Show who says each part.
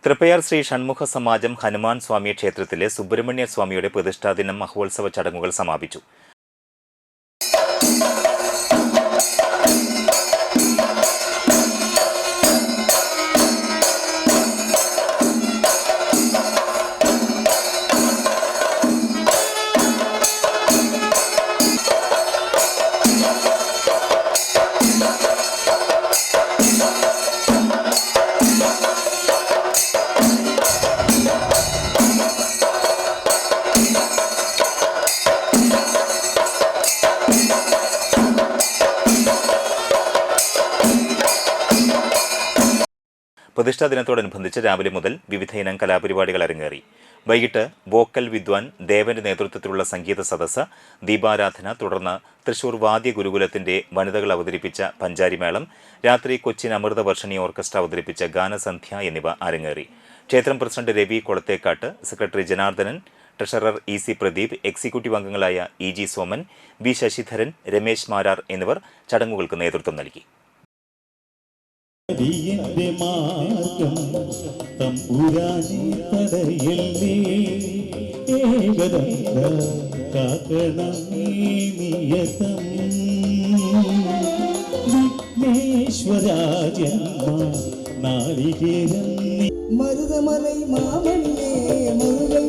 Speaker 1: തൃപ്പയാർ ശ്രീ ഷൺമുഖ സമാജം ഹനുമാൻ സ്വാമി ക്ഷേത്രത്തിലെ സുബ്രഹ്മണ്യ സ്വാമിയുടെ പ്രതിഷ്ഠാദിനം മഹോത്സവ ചടങ്ങുകൾ സമാപിച്ചു. പ്രതിഷ്ഠാ ദിനത്തോടനുബന്ധിച്ച് രാവിലെ മുതൽ വിവിധ ഇനം കലാപരിപാടികൾ അരങ്ങേറി. വൈകിട്ട് വോക്കൽ വിദ്വാൻ ദേവന്റെ നേതൃത്വത്തിലുള്ള സംഗീത സദസ്സ്, ദീപാരാധന, തുടർന്ന് തൃശൂർ വാദ്യ ഗുരുകുലത്തിന്റെ വനിതകൾ അവതരിപ്പിച്ച പഞ്ചാരിമേളം, രാത്രി കൊച്ചിൻ അമൃതവർഷിണി ഓർക്കസ്ട്ര അവതരിപ്പിച്ച ഗാനസന്ധ്യ എന്നിവ അരങ്ങേറി. ക്ഷേത്രം president Ravi Kolathekkat, secretary Janardhanan, treasurer E C. Pradeep, executive അംഗങ്ങളായ ഇ.ജി. സോമൻ, വി. ശശിധരൻ, രമേശ് മാരാർ എന്നിവർ ചടങ്ങുകൾക്ക് നേതൃത്വം നൽകി.
Speaker 2: മാർഗം തമ്പുരാനെ തടയല്ലേ, കാക്കണം നിയതം വിഘ്നേശ്വരാജന്മ നാളികേരം
Speaker 3: മരുതമലൈ മാമണിയേ മുരുക